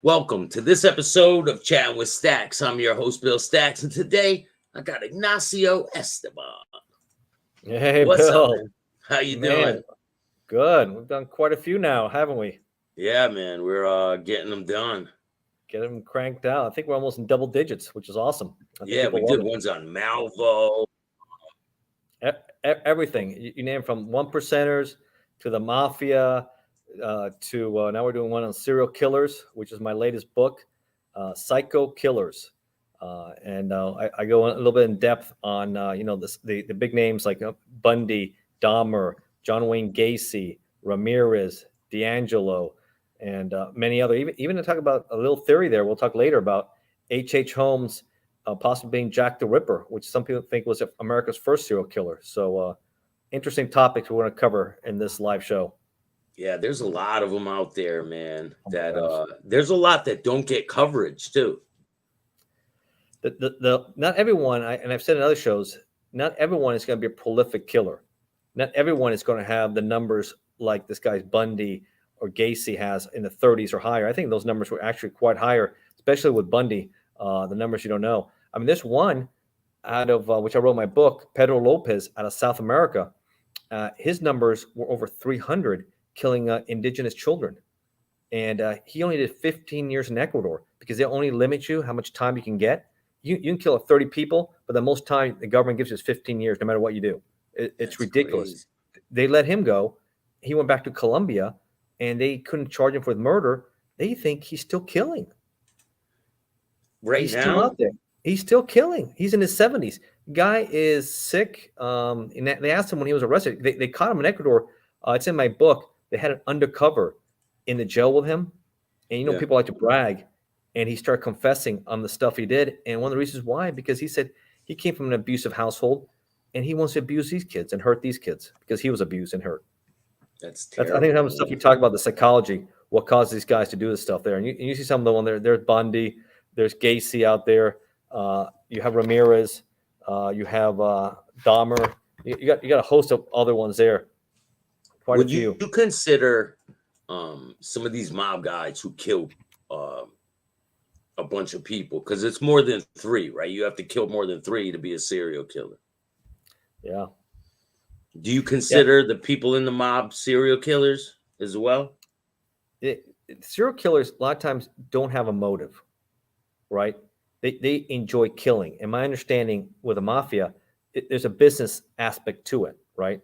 Welcome to this episode of Chatting with Staxx. I'm your host, Bill Staxx, and today I got Ignacio Estaban. Hey, What's up, Bill. man? How you Man, doing? good. We've done quite a few now, haven't we? Yeah, man, we're getting them done. Get them cranked out. I think we're almost in double digits, which is awesome. I think Yeah, we people love did it. ones on Malvo. Everything you name, from one percenters to the mafia, to now we're doing one on serial killers, which is my latest book, Psycho Killers. I go a little bit in depth on the big names like Bundy, Dahmer, John Wayne Gacy, Ramirez, D'Angelo, and many other. Even to talk about a little theory there, we'll talk later about H. Holmes possibly being Jack the Ripper, which some people think was America's first serial killer. So interesting topics we want to cover in this live show. Yeah, there's a lot of them out there, man. Oh my That gosh. there's a lot that don't get coverage too. The not everyone, and I've said in other shows, not everyone is going to be a prolific killer. Not everyone is going to have the numbers like this guy's Bundy or Gacy has in the 30s or higher. I think those numbers were actually quite higher, especially with Bundy. The numbers you don't know. I mean, this one out of which I wrote in my book, Pedro Lopez out of South America. His numbers were over 300, killing indigenous children, and he only did 15 years in Ecuador because they only limit you how much time you can get. You can kill 30 people, but the most time the government gives you is 15 years, no matter what you do. It's That's ridiculous. crazy. They let him go. He went back to Colombia, and they couldn't charge him with murder. They think he's still killing. Right He's still now, out there. He's still killing. He's in his 70s. Guy is sick. And they asked him when he was arrested. They caught him in Ecuador. It's in my book. They had an undercover in the jail with him. And yeah, people like to brag. And he started confessing on the stuff he did. And one of the reasons why, because he said he came from an abusive household and he wants to abuse these kids and hurt these kids because he was abused and hurt. that's I think terrible, some stuff man. we talk about the psychology, what causes these guys to do this stuff there. And you see some of the one there. There's Bundy, there's Gacy out there. You have Ramirez, you have Dahmer. You got a host of other ones there. Quite a Would you few. consider some of these mob guys who killed um a bunch of people, because it's more than three, right? You have to kill more than three to be a serial killer. Yeah, Do you yeah. consider the people in the mob serial killers as well? Serial killers a lot of times don't have a motive, right? They enjoy killing. And my understanding with the mafia, there's a business aspect to it, right?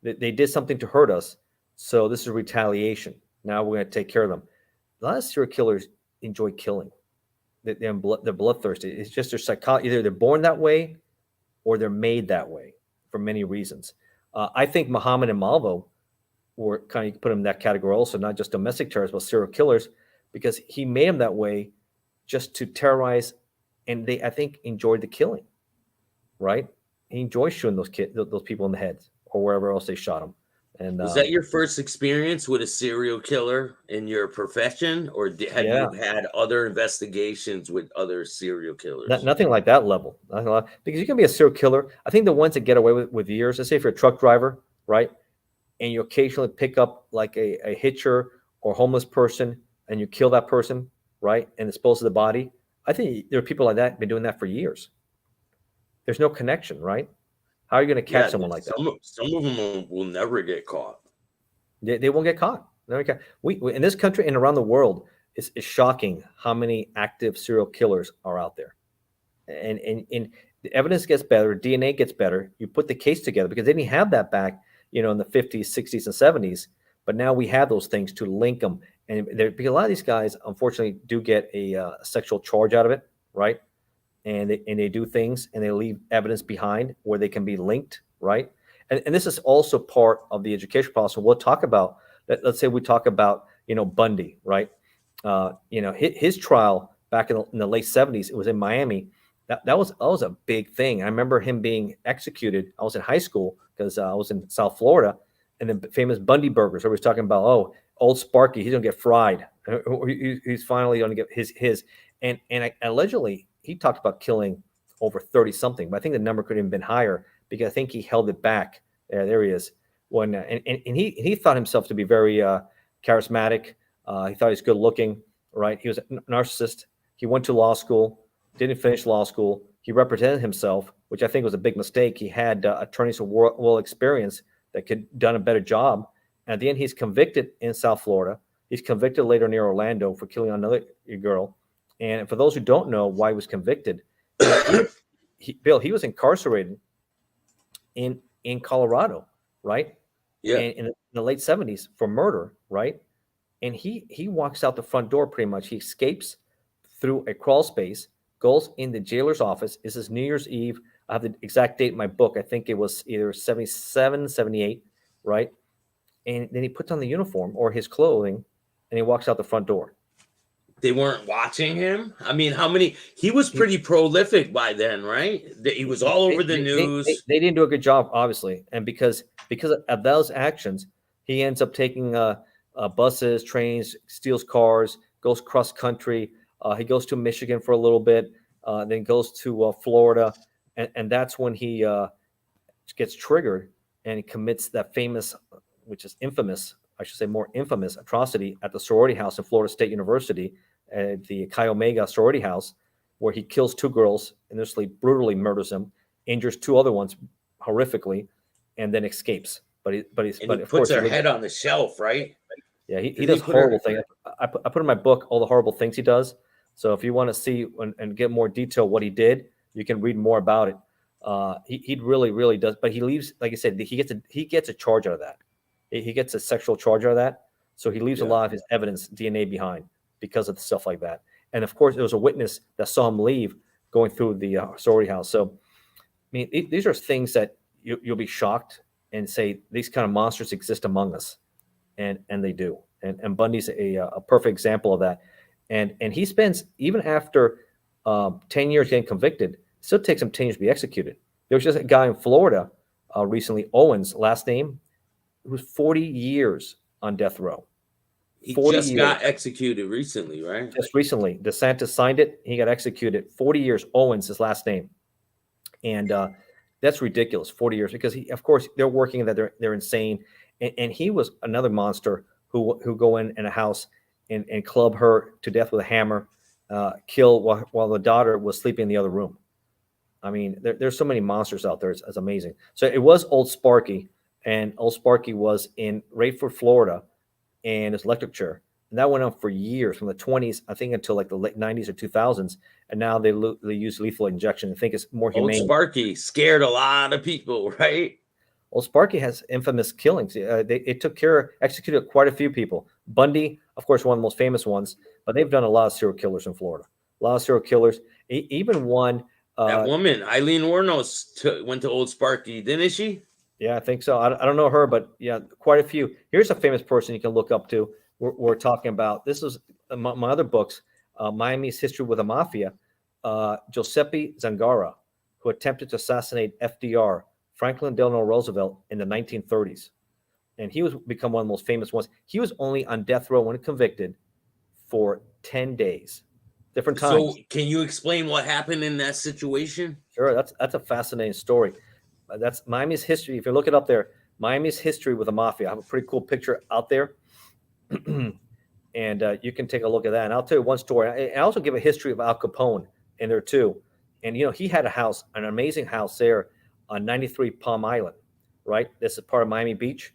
They did something to hurt us, so this is retaliation. Now we're going to take care of them. A lot of serial killers enjoy killing. They're bloodthirsty. It's just their psychology. Either they're born that way or they're made that way for many reasons. I think Muhammad and Malvo were kind of put him in that category also, not just domestic terrorists, but serial killers, because he made them that way just to terrorize, and they, I think, enjoyed the killing, right? He enjoys shooting those people in the head or wherever else they shot him. And Was that your first experience with a serial killer in your profession, or have yeah, you had other investigations with other serial killers? nothing like that level. Because you can be a serial killer. I think the ones that get away with years, let's say if you're a truck driver, right? And you occasionally pick up like a hitcher or homeless person and you kill that person, right? And dispose of the body. I think there are people like that been doing that for years. There's no connection, right? How are you going to catch Yeah, someone like that? some of them will never get caught. They won't get caught. We in this country and around the world, it's shocking how many active serial killers are out there. And the evidence gets better, DNA gets better. You put the case together because they didn't have that back, in the 50s, 60s, and 70s. But now we have those things to link them. And because a lot of these guys, unfortunately, do get a sexual charge out of it, right? And they do things and they leave evidence behind where they can be linked, right? And this is also part of the education process. We'll talk about, let's say we talk about, Bundy, right? His trial back in the late 70s, it was in Miami. That was a big thing. I remember him being executed. I was in high school because I was in South Florida, and the famous Bundy burgers. Everybody's talking about, oh, old Sparky, he's gonna get fried. He's finally gonna get his. And allegedly he talked about killing over 30 something, but I think the number could have been higher because I think he held it back. There he is. When and he thought himself to be very charismatic. He thought he was good looking, right? He was a narcissist. He went to law school, didn't finish law school. He represented himself, which I think was a big mistake. He had attorneys with well experience that could done a better job. And at the end, he's convicted in South Florida. He's convicted later near Orlando for killing another girl. And for those who don't know why he was convicted, Bill, he was incarcerated in Colorado, right? Yeah. And in the late 70s for murder, right? And he walks out the front door pretty much. He escapes through a crawl space, goes in the jailer's office. This is New Year's Eve. I have the exact date in my book. I think it was either 77, 78, right? And then he puts on the uniform or his clothing and he walks out the front door. They weren't watching him. I mean, how many? He was pretty prolific by then, right? He was all over the news. They didn't do a good job, obviously, and because of those actions, he ends up taking buses, trains, steals cars, goes cross country. He goes to Michigan for a little bit, then goes to Florida, and that's when he gets triggered and he commits that famous, which is infamous, I should say more infamous atrocity at the sorority house in Florida State University, the Chi Omega sorority house, where he kills 2 girls, initially brutally murders them, injures 2 other ones horrifically, and then escapes. But he puts her head on the shelf, right? Yeah, he does horrible things. I put in my book all the horrible things he does. So if you want to see and get more detail what he did, you can read more about it. He really does. But he leaves, like I said, he gets a charge out of that. He gets a sexual charge out of that. So he leaves a lot of his evidence, DNA behind because of stuff like that. And of course, there was a witness that saw him leave going through the sorority house. So, I mean, these are things that you'll be shocked and say these kind of monsters exist among us, and they do. And Bundy's a perfect example of that. And he spends, even after 10 years getting convicted, still takes him 10 years to be executed. There was just a guy in Florida recently, Owens, last name, who was 40 years on death row. He just got executed recently, right? Just recently. DeSantis signed it. He got executed. 40 years, Owens, his last name. And that's ridiculous, 40 years, because of course, they're working that they're insane. And he was another monster who go in a house and club her to death with a hammer, kill while the daughter was sleeping in the other room. I mean, there's so many monsters out there. It's amazing. So it was Old Sparky, and Old Sparky was in Rayford, Florida, and his electric chair. And that went on for years, from the 20s, I think, until like the late 90s or 2000s. And now they use lethal injection. I think it's more humane. Old Sparky scared a lot of people, right? Old Sparky has infamous killings. Executed quite a few people. Bundy, of course, one of the most famous ones, but they've done a lot of serial killers in Florida. A lot of serial killers. Even one. That woman, Eileen Wuornos, went to Old Sparky, didn't she? Yeah, I think so. I don't know her, but yeah, quite a few. Here's a famous person you can look up to. We're talking about. This is my other books, Miami's History with the Mafia. Giuseppe Zangara, who attempted to assassinate FDR, Franklin Delano Roosevelt, in the 1930s. And he was become one of the most famous ones. He was only on death row when convicted for 10 days. Different times. So can you explain what happened in that situation? Sure. That's a fascinating story. That's Miami's History. If you look it up there, Miami's History with the Mafia. I have a pretty cool picture out there. And you can take a look at that. And I'll tell you one story. I also give a history of Al Capone in there too. And, he had a house, an amazing house there on 93 Palm Island, right? This is part of Miami Beach.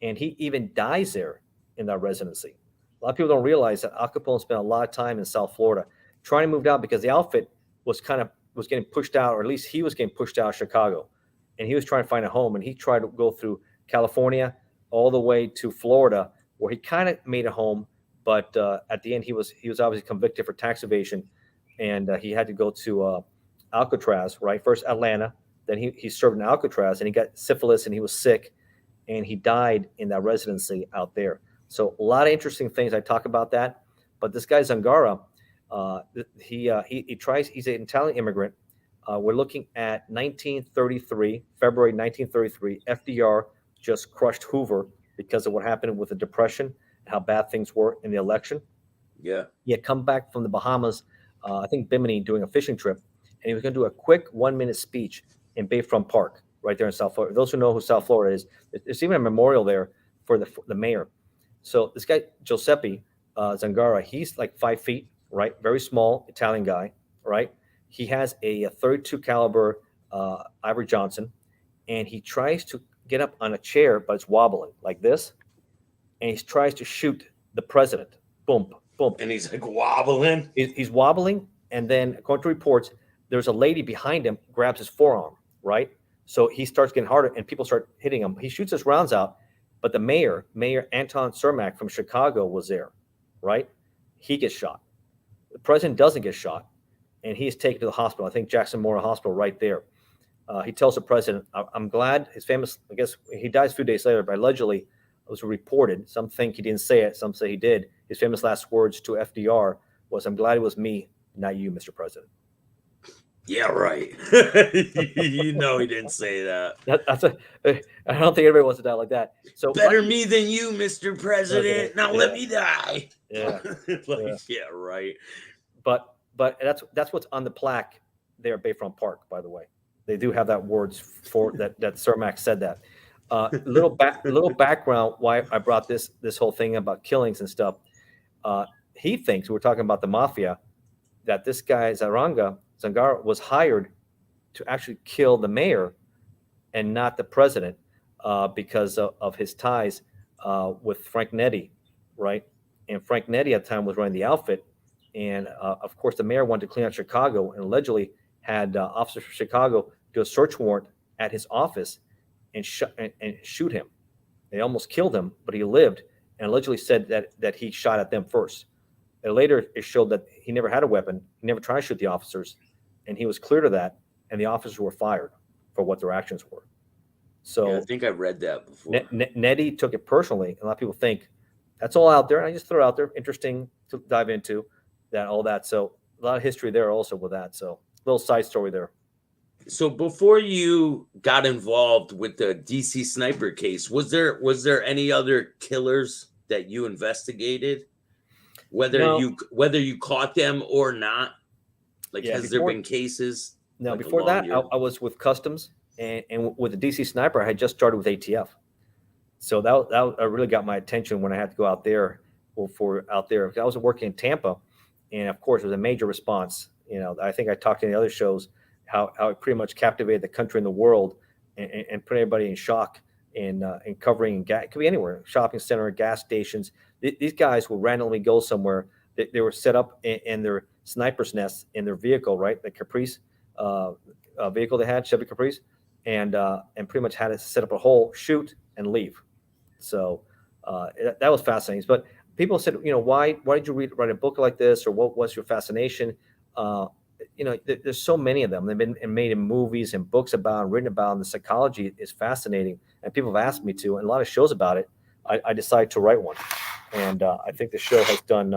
And he even dies there in that residency. A lot of people don't realize that Al Capone spent a lot of time in South Florida trying to move out because the outfit was getting pushed out, or at least he was getting pushed out of Chicago. And he was trying to find a home. And he tried to go through California all the way to Florida, where he kind of made a home. But at the end, he was obviously convicted for tax evasion. And he had to go to Alcatraz, right? First Atlanta. Then he served in Alcatraz, and he got syphilis, and he was sick. And he died in that residency out there. So a lot of interesting things. I talk about that. But this guy Zangara, he tries. He's an Italian immigrant. We're looking at 1933, February 1933. FDR just crushed Hoover because of what happened with the Depression and how bad things were in the election. Yeah. He had come back from the Bahamas, I think Bimini, doing a fishing trip, and he was going to do a quick 1-minute speech in Bayfront Park, right there in South Florida. Those who know who South Florida is, there's even a memorial there for the mayor. So this guy, Giuseppe, Zangara, he's like 5 feet, right? Very small Italian guy, right? He has a 32 caliber Ivory Johnson, and he tries to get up on a chair, but it's wobbling like this, and he tries to shoot the president. Boom, boom. And he's like wobbling. He's wobbling, and then according to reports, there's a lady behind him grabs his forearm, right? So he starts getting harder, and people start hitting him. He shoots his rounds out, but the Mayor Anton Cermak from Chicago, was there, right? He gets shot. The president doesn't get shot, and he is taken to the hospital. I think Jackson Memorial Hospital, right there. He tells the president, "I'm glad." His famous, I guess, he dies a few days later, but allegedly it was reported. Some think he didn't say it. Some say he did. His famous last words to FDR was, "I'm glad it was me, not you, Mr. President." Yeah, right. You know he didn't say that. I don't think everybody wants to die like that. So better me than you, Mr. President. Now let me die. Yeah. Yeah, right. But that's what's on the plaque there at Bayfront Park, by the way. They do have that words for that Cermak said that. Little background why I brought this whole thing about killings and stuff. He thinks, we're talking about the mafia, that this guy Zangara was hired to actually kill the mayor and not the president, because of his ties with Frank Netti, right? And Frank Netti at the time was running the outfit, and of course the mayor wanted to clean out Chicago, and allegedly had officers from Chicago do a search warrant at his office and shoot him. They almost killed him, but he lived, and allegedly said that he shot at them first. And later, it showed that he never had a weapon. He never tried to shoot the officers, and he was clear to that, and the officers were fired for what their actions were. So yeah, I think I read that before. Nettie took it personally. A lot of people think that's all out there. And I just throw it out there. Interesting to dive into all that. So a lot of history there also with that. So little side story there. So before you got involved with the DC sniper case, was there any other killers that you investigated? Whether you caught them or not? Like, has there been cases? No, before that, I was with Customs, and with the DC sniper, I had just started with ATF. So that really got my attention when I had to go out there. I was working in Tampa, and of course, it was a major response. I think I talked in the other shows how it pretty much captivated the country and the world, and put everybody in shock, and covering it could be anywhere, shopping center, gas stations. These guys will randomly go somewhere. They were set up in their sniper's nest in their vehicle, right? The Caprice vehicle they had, Chevy Caprice, and pretty much had to set up a hole, shoot, and leave. So that was fascinating. But people said, why did you write a book like this, or what was your fascination? There's so many of them. They've been made in movies and books about and written about, and the psychology is fascinating. And people have asked me to, and a lot of shows about it. I decided to write one, and I think the show has done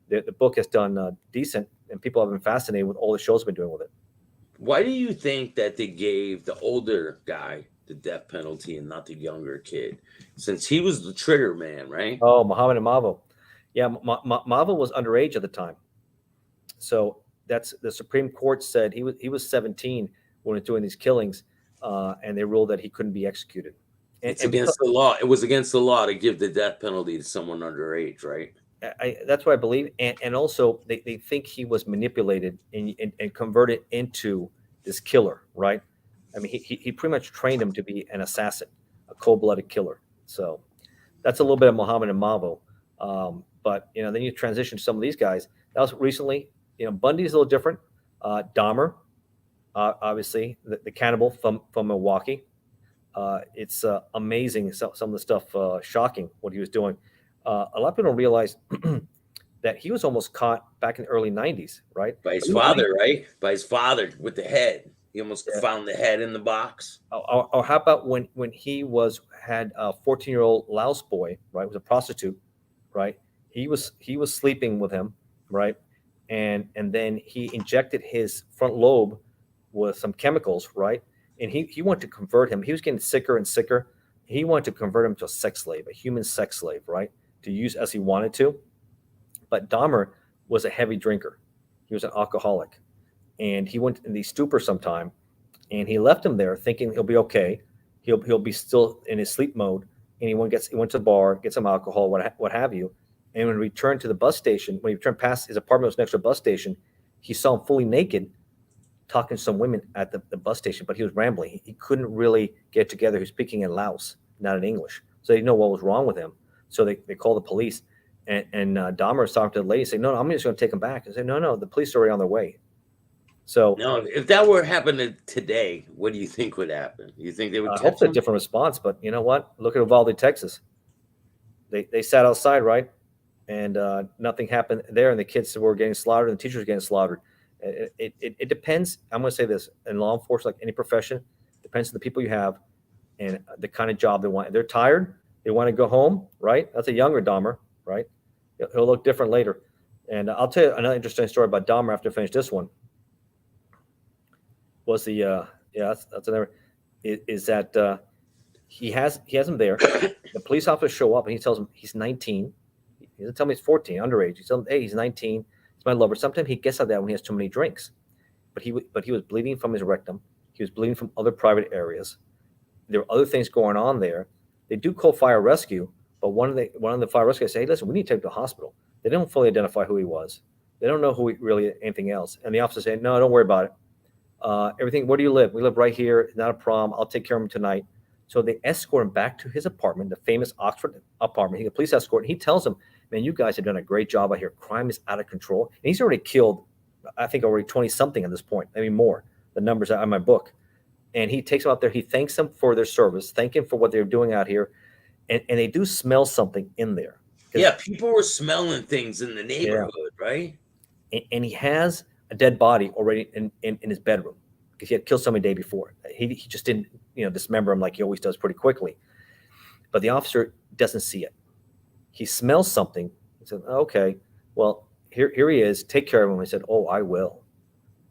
the book has done decent, and people have been fascinated with all the shows I've been doing with it. Why do you think that they gave the older guy the death penalty and not the younger kid, since he was the trigger man, right? Oh, Muhammad and Mavo. Yeah, Mavo was underage at the time. So that's the Supreme Court said he was 17 when he was doing these killings, and they ruled that he couldn't be executed. It's against the law. It was against the law to give the death penalty to someone underage, right? That's what I believe. And also they think he was manipulated and converted into this killer, right? I mean, he pretty much trained him to be an assassin, a cold-blooded killer. So that's a little bit of Muhammad and Mavo. But then you transition to some of these guys. That was recently. Bundy's a little different. Dahmer, obviously, the cannibal from Milwaukee. It's amazing. Some of the stuff, shocking what he was doing. A lot of people don't realize that he was almost caught back in the early 90s, right? By his father, right? By his father with the head. He almost found the head in the box. Or how about when he had a 14-year-old Laos boy, right? Was a prostitute, right? He was sleeping with him, right? And then he injected his front lobe with some chemicals, right? And he wanted to convert him. He was getting sicker and sicker. He wanted to convert him to a sex slave, a human sex slave, right? To use as he wanted to. But Dahmer was a heavy drinker. He was an alcoholic. And he went in the stupor sometime, and he left him there thinking he'll be okay. He'll be still in his sleep mode. and he went to the bar, get some alcohol, what have you. And when he returned to the bus station, when he returned past his apartment was next to a bus station, he saw him fully naked talking to some women at the bus station, but he was rambling. He couldn't really get together. He was speaking in Laos, not in English. So they didn't know what was wrong with him. So they called the police. And Dahmer was talking to the lady, saying, no, I'm just going to take him back. I said, no, the police are already on their way. So no, if that were happening today, what do you think would happen? You think they would? I hope it's a different response, but you know what? Look at Uvalde, Texas. They sat outside, right? And nothing happened there, and the kids were getting slaughtered, and the teachers were getting slaughtered. It depends. I'm going to say this: in law enforcement, like any profession, depends on the people you have and the kind of job they want. If they're tired, they want to go home, right? That's a younger Dahmer, right? He'll look different later. And I'll tell you another interesting story about Dahmer after I finish this one. Was the that's another is that he has him there. The police officers show up and he tells him he's 19. He doesn't tell me he's 14, underage. He tells him, hey, he's 19. He's my lover. Sometimes he gets out of that when he has too many drinks. But he was bleeding from his rectum. He was bleeding from other private areas. There were other things going on there. They do call fire rescue, but one of the fire rescue say, hey, listen, we need to take him to the hospital. They don't fully identify who he was. They don't know who he really anything else. And the officer say, no, don't worry about it. Everything. Where do you live? We live right here. Not a problem. I'll take care of him tonight. So they escort him back to his apartment, the famous Oxford apartment. He a police escort. And he tells them, man, you guys have done a great job out here. Crime is out of control. And he's already killed, I think, already 20 something at this point. Maybe more. The numbers are in my book. And he takes them out there. He thanks them for their service, thank him for what they're doing out here. And they do smell something in there. Yeah, people were smelling things in the neighborhood, right? And he has a dead body already in his bedroom because he had killed somebody the day before. He just didn't, dismember him like he always does pretty quickly. But the officer doesn't see it. He smells something. He said, okay, well, here he is. Take care of him. He said, oh, I will.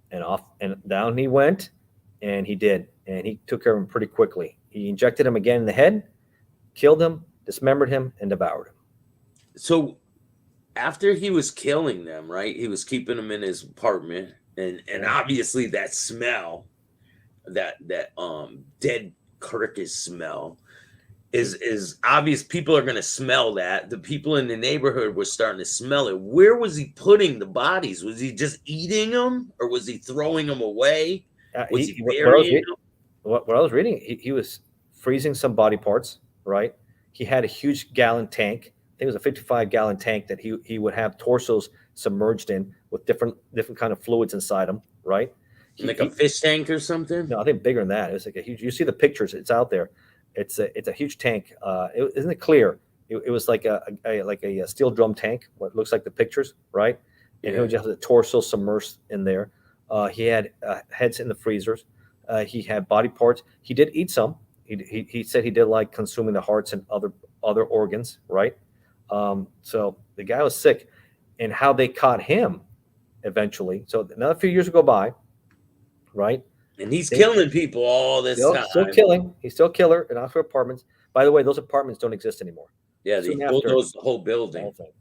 And off and down he went, and he did. And he took care of him pretty quickly. He injected him again in the head, killed him, dismembered him, and devoured him. So after he was killing them, right, he was keeping them in his apartment, and obviously that smell, that dead carcass smell is obvious. People are going to smell that. The people in the neighborhood were starting to smell it. Where was he putting the bodies? Was he just eating them, or was he throwing them away? Was he burying them? What I was reading, he was freezing some body parts, right? He had a huge gallon tank. I think it was a 55-gallon tank that he would have torsos submerged in with different kind of fluids inside them, right? Like a fish tank or something? No, I think bigger than that. It was like a huge. You see the pictures; it's out there. It's a huge tank. Isn't it clear? It was like a steel drum tank. What looks like the pictures, right? And he would just have the torso submerged in there. He had heads in the freezers. He had body parts. He did eat some. He said he did like consuming the hearts and other organs, right? So the guy was sick, and how they caught him eventually. So another few years go by, right? And he's killing people all this time. Still killing. He's still a killer in Oxford apartments. By the way, those apartments don't exist anymore. Yeah, they bulldozed the whole building. The whole thing.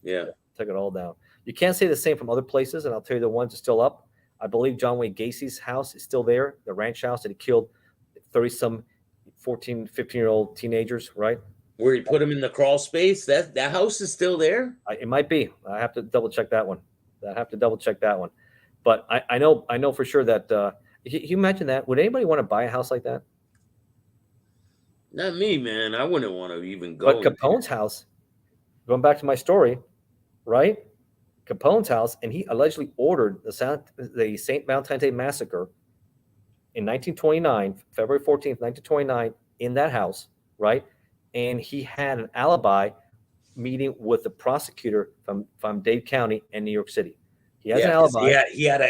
Yeah, took it all down. You can't say the same from other places, and I'll tell you the ones that are still up. I believe John Wayne Gacy's house is still there, the ranch house that he killed 30-some 14, 15-year-old teenagers, right? Where he put them in the crawl space? That house is still there? It might be. I have to double check that one. But I know for sure that you imagine that. Would anybody want to buy a house like that? Not me, man. I wouldn't want to even go. But Capone's house, going back to my story, right? Capone's house, and he allegedly ordered the St. Valentine's Day massacre in 1929, February 14th, 1929, in that house, right? And he had an alibi meeting with the prosecutor from Dade County and New York City. He has an alibi. He had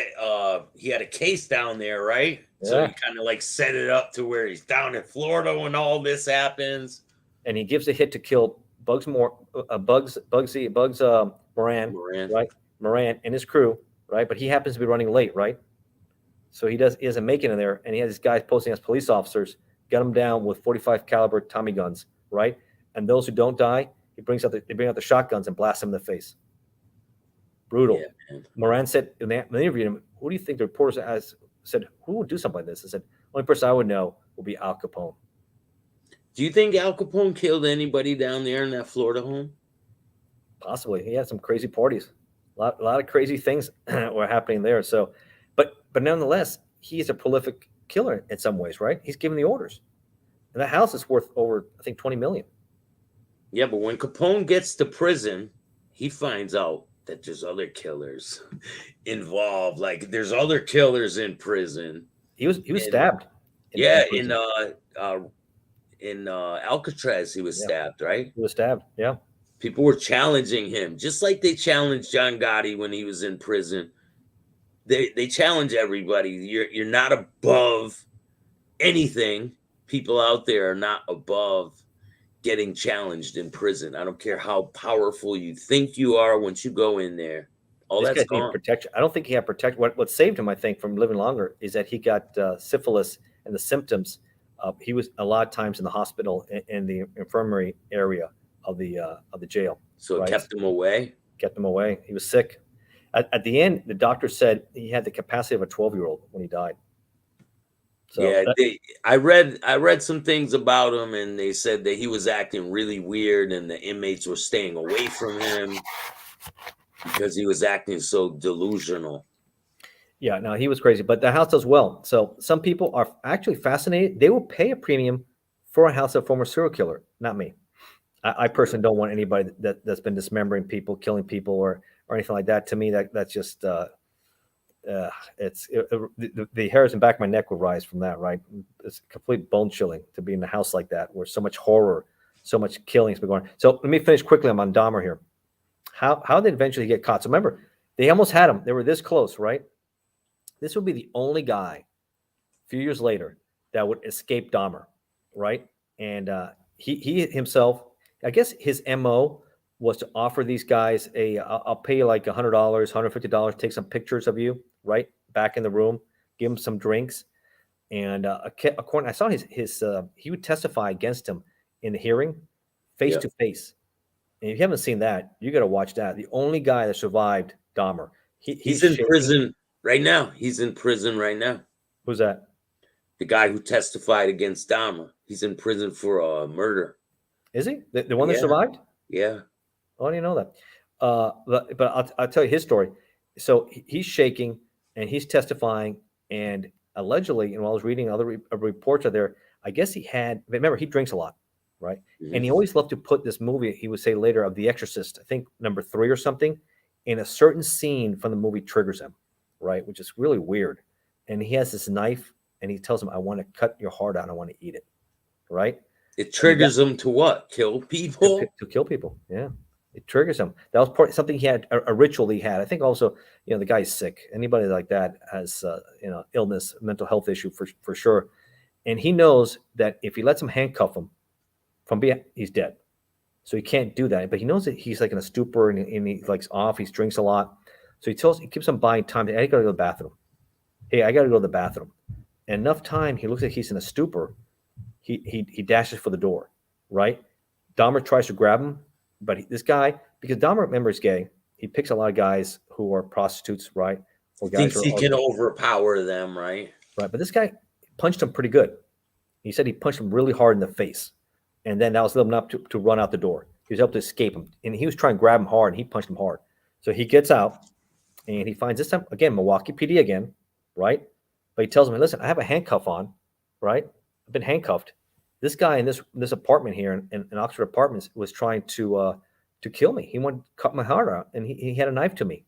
a case down there, right? Yeah. So he kind of like set it up to where he's down in Florida when all this happens. And he gives a hit to kill Bugs Moran, right? Moran and his crew, right? But he happens to be running late, right? So he doesn't make it in there, and he has these guys posting as police officers, got him down with 45 caliber Tommy guns, right? And those who don't die, they bring out the shotguns and blast them in the face. Brutal. Yeah, Moran said in the interview, who do you think the reporters said, who would do something like this? I said, only person I would know will be Al Capone. Do you think Al Capone killed anybody down there in that Florida home? Possibly. He had some crazy parties. A lot of crazy things were happening there. So, but nonetheless, he's a prolific killer in some ways, right? He's giving the orders. And that house is worth over, I think, 20 million. Yeah, but when Capone gets to prison, he finds out that there's other killers involved. Like there's other killers in prison. He was stabbed. In Alcatraz, he was stabbed, right? He was stabbed. Yeah. People were challenging him, just like they challenged John Gotti when he was in prison. They challenge everybody. You're not above anything. People out there are not above getting challenged in prison. I don't care how powerful you think you are once you go in there. All that's gone. Protection. I don't think he had protection. What saved him, I think, from living longer is that he got syphilis and the symptoms. He was a lot of times in the hospital in the infirmary area of the jail. So it kept him away. Kept him away. He was sick. At the end, the doctor said he had the capacity of a 12-year-old when he died. So yeah, I read some things about him, and they said that he was acting really weird, and the inmates were staying away from him because he was acting so delusional. Yeah, no, he was crazy, but the house does well. So some people are actually fascinated. They will pay a premium for a house of a former serial killer. Not me. I personally don't want anybody that's been dismembering people, killing people, or anything like that. To me, that's just the hairs in the back of my neck would rise from that. Right? It's complete bone chilling to be in a house like that, where so much horror, so much killing has been going on. So let me finish quickly. I'm on Dahmer here. How did eventually get caught? So remember, they almost had him. They were this close, right? This would be the only guy a few years later that would escape Dahmer, right? And he himself, I guess his MO was to offer these guys I'll pay you like $100, $150, take some pictures of you, right? Back in the room, give him some drinks. And according, I saw he would testify against him in the hearing face to face. And if you haven't seen that, you got to watch that. The only guy that survived Dahmer. He's in prison right now. He's in prison right now. Who's that? The guy who testified against Dahmer. He's in prison for murder. Is he? The one that survived? Yeah. Oh, I didn't know that. But I'll tell you his story. So he's shaking and he's testifying. And allegedly, and while I was reading other reports out there, I guess remember, he drinks a lot, right? Mm-hmm. And he always loved to put this movie, he would say later, of The Exorcist, I think number 3 or something, in a certain scene from the movie triggers him, right? Which is really weird. And he has this knife and he tells him, I want to cut your heart out. I want to eat it, right? It triggers him to what? Kill people? To kill people, yeah. It triggers him. That was something he had, a ritual he had. I think also, the guy's sick. Anybody like that has, illness, mental health issue for sure. And he knows that if he lets him handcuff him from behind, he's dead. So he can't do that. But he knows that he's like in a stupor and he likes off. He drinks a lot. So he keeps him buying time. Hey, I got to go to the bathroom. Hey, I got to go to the bathroom. And enough time, he looks like he's in a stupor. He dashes for the door, right? Dahmer tries to grab him, but this guy, because Dahmer, remember, is gay. He picks a lot of guys who are prostitutes, right? Or guys thinks he can overpower them, right? Right, but this guy punched him pretty good. He said he punched him really hard in the face, and then that was enough to run out the door. He was able to escape him, and he was trying to grab him hard, and he punched him hard. So he gets out, and he finds this time, again, Milwaukee PD again, right? But he tells him, listen, I have a handcuff on, right? I've been handcuffed. This guy in this apartment here in Oxford Apartments was trying to kill me. He wanted to cut my heart out, and he had a knife to me.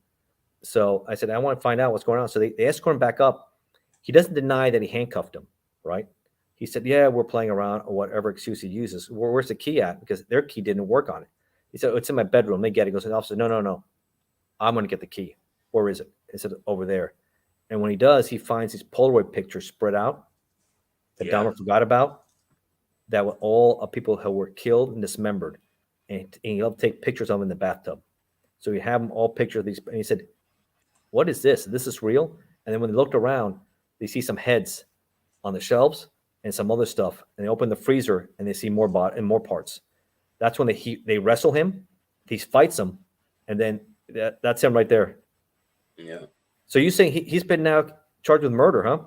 So I said, I want to find out what's going on. So they escort him back up. He doesn't deny that he handcuffed him, right? He said, yeah, we're playing around, or whatever excuse he uses. Where's the key at? Because their key didn't work on it. He said, it's in my bedroom. They get it. He goes to the officer, no. I'm going to get the key. Where is it? He said, over there. And when he does, he finds these Polaroid pictures spread out that Dahmer forgot about, that were all of people who were killed and dismembered. And he'll take pictures of them in the bathtub. So you have them all picture these. And he said, what is this? This is real? And then when they looked around, they see some heads on the shelves and some other stuff. And they open the freezer and they see more parts. That's when they wrestle him. He fights them. And then that's him right there. Yeah. So you saying he's been now charged with murder, huh?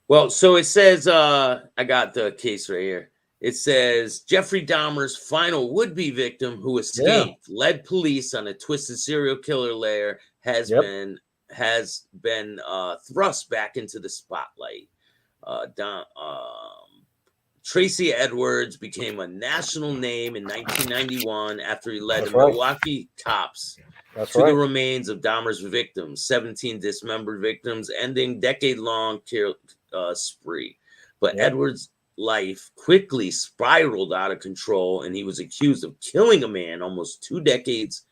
Well, so it says, I got the case right here. It says Jeffrey Dahmer's final would-be victim who escaped, led police on a twisted serial killer lair, has been thrust back into the spotlight. Tracy Edwards became a national name in 1991 after he led the Milwaukee cops to the remains of Dahmer's victims, 17 dismembered victims, ending decade-long spree. But Edwards' life quickly spiraled out of control, and he was accused of killing a man almost 2 decades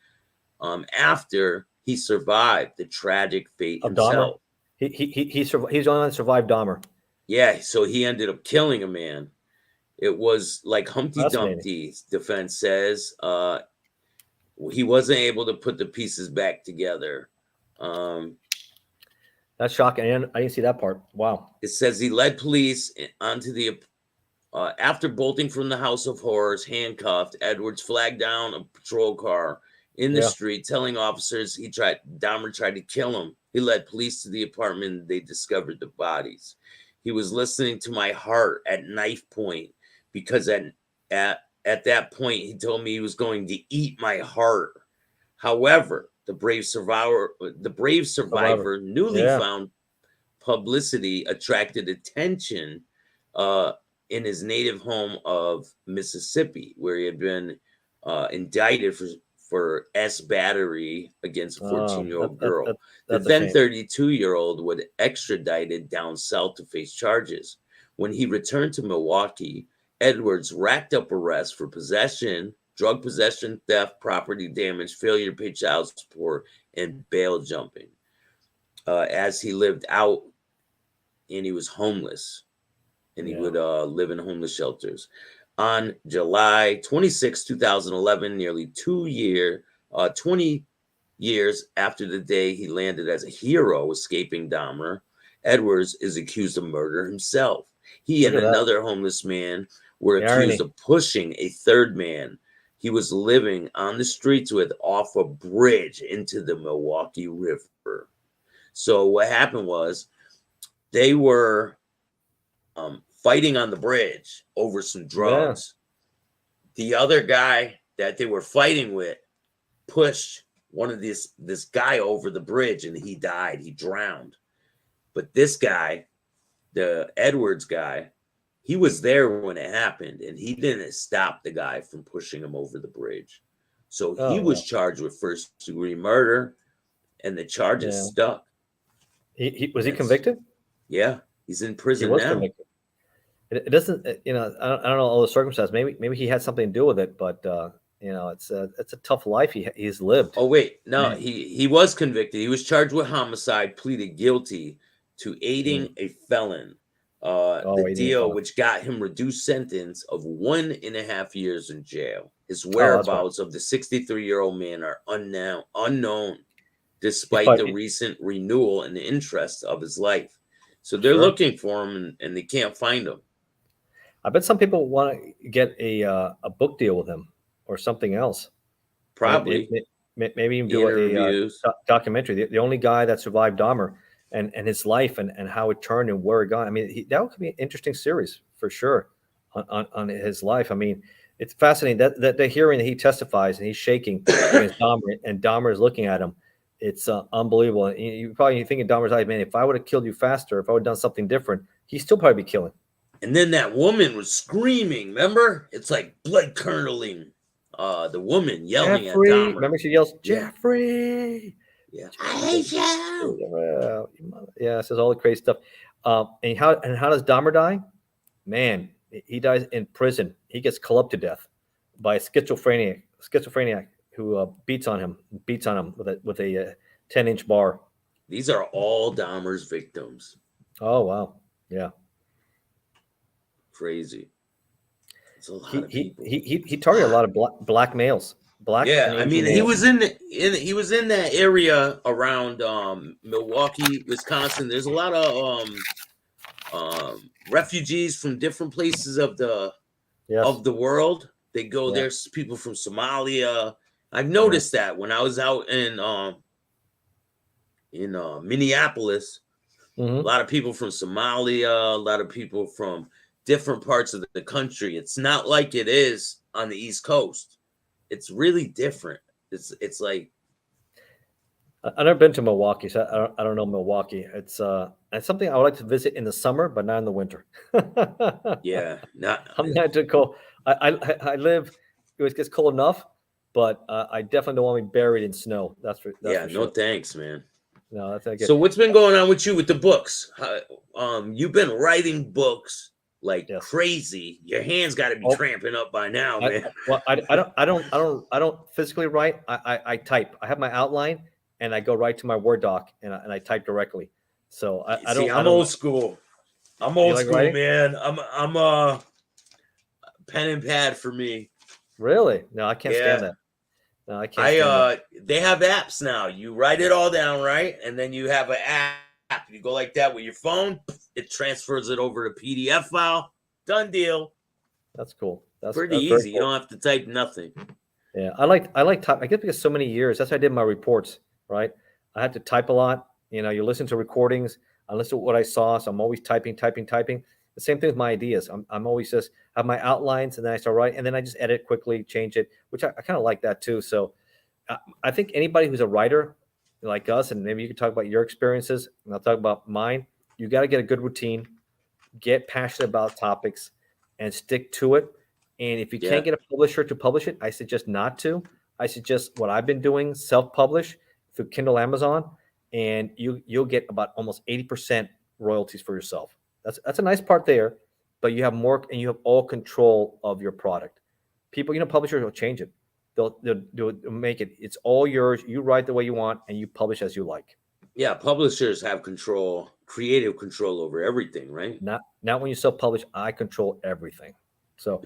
after he survived the tragic fate himself. He's the only one that survived Dahmer. Yeah, so he ended up killing a man. It was like Humpty Dumpty's defense says. He wasn't able to put the pieces back together. That's shocking. I didn't see that part. Wow. It says he led police onto the after bolting from the house of horrors, handcuffed. Edwards flagged down a patrol car in the street, telling officers Dahmer tried to kill him. He led police to the apartment. And they discovered the bodies. He was listening to my heart at knife point because at that point he told me he was going to eat my heart. However, the brave survivor, newly found publicity attracted attention in his native home of Mississippi, where he had been indicted for battery against a 14-year-old girl. The then 32-year-old was extradited down south to face charges. When he returned to Milwaukee, Edwards racked up arrests for possession, drug possession, theft, property damage, failure to pay child support, and bail jumping. As he lived out, and he was homeless, and he would live in homeless shelters. On July 26, 2011, nearly 20 years after the day he landed as a hero escaping Dahmer, Edwards is accused of murder himself. He and another homeless man were accused of pushing a third man he was living on the streets with off a bridge into the Milwaukee River. So what happened was they were fighting on the bridge over some drugs. The other guy that they were fighting with pushed one of this guy over the bridge, and he died. He drowned. But this guy, the Edwards guy, he was there when it happened, and he didn't stop the guy from pushing him over the bridge. So he was charged with first-degree murder, and the charges stuck. Was he convicted? Yeah, he's in prison now. Convicted. It doesn't, I don't know all the circumstances. Maybe he had something to do with it, but it's a tough life he's lived. Oh wait, no, he was convicted. He was charged with homicide, pleaded guilty to aiding a felon. The deal, which got him reduced sentence of 1.5 years in jail. His whereabouts of the 63-year-old man are unknown, despite the recent renewal and the interest of his life. So they're looking for him, and they can't find him. I bet some people want to get a book deal with him or something else. Probably. Maybe even do a documentary. The only guy that survived Dahmer and his life and how it turned and where it gone. I mean, that could be an interesting series for sure on his life. I mean, it's fascinating that the hearing that he testifies and he's shaking against Dahmer, and Dahmer is looking at him. It's unbelievable. And you probably think in Dahmer's eyes, man, if I would have killed you faster, if I would have done something different, he'd still probably be killing. And then that woman was screaming, remember? It's like blood curdling. The woman yelling at Dahmer. Remember she yells, Jeffrey. Yeah. I hate you. Yeah, it says all the crazy stuff. And how does Dahmer die? Man, he dies in prison. He gets clubbed to death by a schizophrenic who beats on him with a 10-inch bar. These are all Dahmer's victims. Oh wow, yeah, crazy. It's a lot of people. He targeted a lot of black males. I mean, he was in that area around Milwaukee, Wisconsin. There's a lot of refugees from different places of the world. They go there. People from Somalia. I've noticed that when I was out in Minneapolis, a lot of people from Somalia, a lot of people from different parts of the country. It's not like it is on the East Coast. It's really different. It's like, I've never been to Milwaukee, so I don't know Milwaukee. It's something I would like to visit in the summer, but not in the winter. yeah, not. I'm not too cold. I live. It gets cold enough, but I definitely don't want to be buried in snow. That's for Yeah, sure. no thanks, man. No, that's not good. So what's been going on with you with the books? You've been writing books like crazy. Your hands got to be cramping up by now, man. I don't physically write. I type. I have my outline, and I go right to my Word doc, and I type directly. So I don't. I'm old school. I'm old school, writing? man. I'm pen and pad for me. Really? No, I can't stand that. No, I can't stand that. They have apps now. You write it all down, right? And then you have an app. You go like that with your phone. It transfers it over to PDF file. Done deal. That's cool. That's pretty easy. Cool. You don't have to type nothing. Yeah, I like type. I guess because so many years. That's how I did my reports. Right. I had to type a lot. You know, you listen to recordings. I listen to what I saw. So I'm always typing. The same thing with my ideas. I'm always just have my outlines, and then I start writing, and then I just edit quickly, change it, which I kind of like that too. So I think anybody who's a writer like us, and maybe you can talk about your experiences, and I'll talk about mine. You got to get a good routine, get passionate about topics, and stick to it. And if you can't get a publisher to publish it, I suggest not to. I suggest what I've been doing, self-publish through Kindle, Amazon, and you'll get about almost 80% royalties for yourself. That's a nice part there, but you have more, and you have all control of your product. People, publishers will change it. They'll make it. It's all yours. You write the way you want, and you publish as you like. Yeah, publishers have control, creative control over everything, right? Not when you self-publish. I control everything. So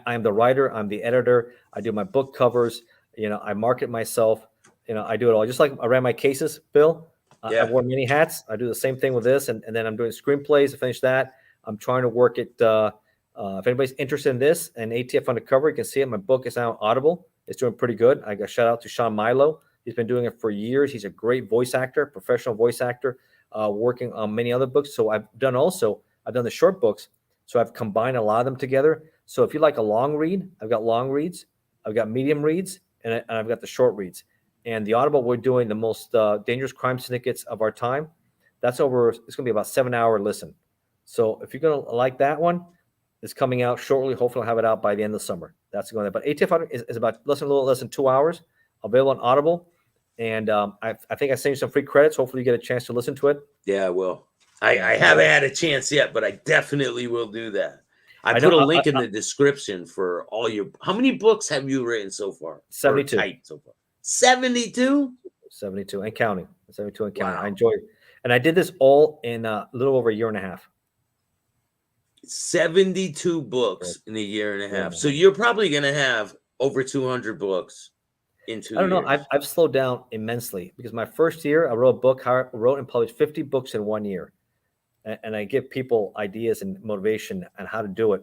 I'm the writer. I'm the editor. I do my book covers. I market myself. I do it all. Just like I ran my cases, Bill. I've worn many hats. I do the same thing with this, and then I'm doing screenplays to finish that. I'm trying to work it. If anybody's interested in this and ATF Undercover, you can see it. My book is now Audible. It's doing pretty good. I got a shout out to Sean Milo. He's been doing it for years. He's a great voice actor, professional voice actor, working on many other books. So I've done the short books. So I've combined a lot of them together. So if you like a long read, I've got long reads, I've got medium reads, and I've got the short reads. And the Audible, we're doing the most dangerous crime syndicates of our time. It's going to be about 7-hour listen. So if you're going to like that one, it's coming out shortly. Hopefully I'll have it out by the end of the summer. That's going there. But ATF is about a little less than 2 hours. Available on Audible. And I think I sent you some free credits. Hopefully you get a chance to listen to it. Yeah, I will. I haven't had a chance yet, but I definitely will do that. I put a link in the description for all your. How many books have you written so far? 72. 72? 72 and counting. 72 and counting. Wow. I enjoy it. And I did this all in a little over a year and a half. 72 books in a year and a half. So you're probably going to have over 200 books in 2 years. I don't know. I've slowed down immensely because my first year I wrote a book. I wrote and published 50 books in 1 year. And I give people ideas and motivation on how to do it.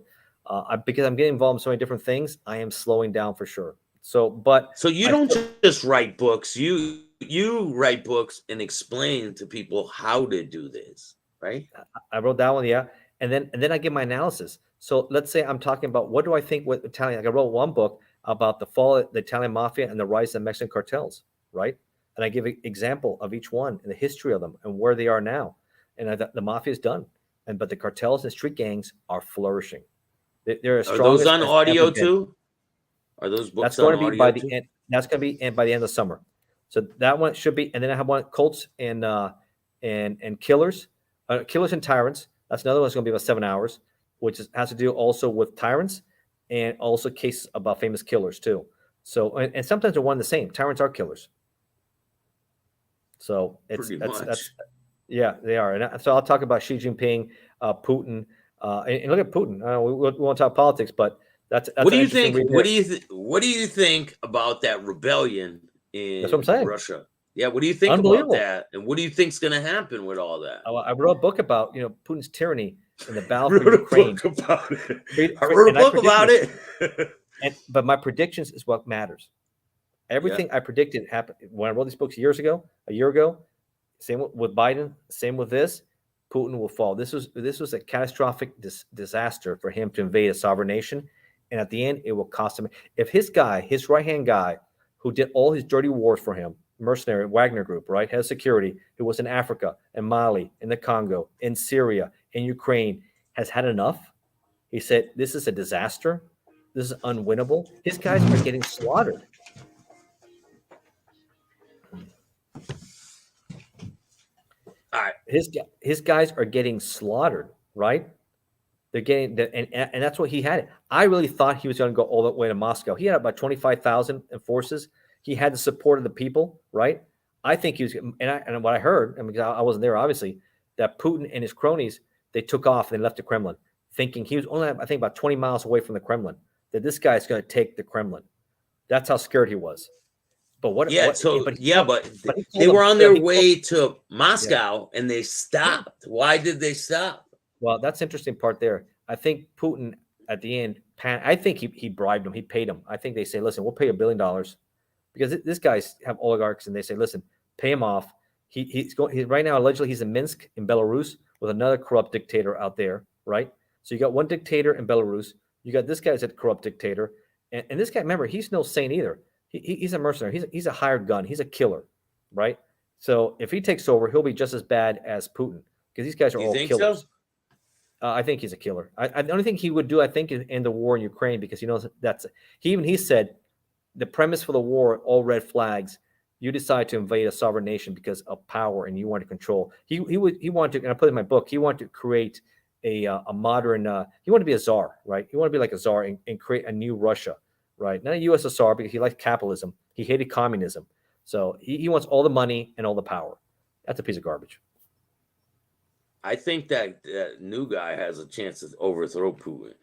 Because I'm getting involved in so many different things, I am slowing down for sure. So you don't just write books. You write books and explain to people how to do this, right? I wrote that one, yeah. And then I give my analysis. So let's say I'm talking about what do I think with Italian. Like I wrote one book about the fall of the Italian mafia and the rise of the Mexican cartels, right? And I give an example of each one and the history of them and where they are now. And the mafia is done, but the cartels and street gangs are flourishing. They're as strong. Are those on audio too? Are those books on audio? That's going to be by the end. That's going to be by the end of the summer. So that one should be, and then I have one Cults and Killers, Killers and Tyrants. That's another one that's going to be about 7 hours, which has to do also with tyrants and also cases about famous killers too. So and sometimes they're one and the same. Tyrants are killers. So that's yeah, they are. And so I'll talk about Xi Jinping, Putin, and look at Putin. We won't talk politics, but that's what do you think? What do you think about that rebellion in Russia? Yeah, what do you think about that? And what do you think's going to happen with all that? I wrote a book about Putin's tyranny in the battle for Ukraine. I wrote a book about it. But my predictions is what matters. Everything I predicted happened when I wrote these books a year ago. Same with Biden. Same with this. Putin will fall. This was a catastrophic disaster for him to invade a sovereign nation, and at the end, it will cost him. If his right hand guy, who did all his dirty wars for him, mercenary Wagner Group, right, head of security, who was in Africa, in Mali, in the Congo, in Syria, in Ukraine, has had enough. He said, "This is a disaster. This is unwinnable." His guys are getting slaughtered. All right. His guys are getting slaughtered, right? They're getting and that's what he had. I really thought he was going to go all the way to Moscow. He had about 25,000 forces. He had the support of the people, right? I think he was, and what I heard, I mean, I wasn't there, obviously, that Putin and his cronies, they took off and they left the Kremlin, thinking he was only, I think, about 20 miles away from the Kremlin. That this guy's going to take the Kremlin. That's how scared he was. But what? Yeah, what, but they were on their way to Moscow and they stopped. Why did they stop? Well, that's the interesting part there. I think Putin at the end, I think he bribed him. He paid him. I think they say, listen, we'll pay $1 billion, because this guy's have oligarchs, and they say, listen, pay him off. He's right now, allegedly, he's in Minsk in Belarus with another corrupt dictator out there, right? So you got one dictator in Belarus. You got this guy's a corrupt dictator. And this guy, remember, he's no saint either. He's a mercenary. He's a hired gun. He's a killer, right? So if he takes over, he'll be just as bad as Putin, because these guys are all killers. So? I think he's a killer. The only thing he would do, I think, is end the war in Ukraine, because he knows he said the premise for the war, all red flags. You decide to invade a sovereign nation because of power, and you want to control. He wanted to, and I put in my book, he wanted to create a modern. He wanted to be a czar, right? He wanted to be like a czar and create a new Russia. Right, not a USSR, because he liked capitalism. He hated communism. So he wants all the money and all the power. That's a piece of garbage. I think that new guy has a chance to overthrow Putin.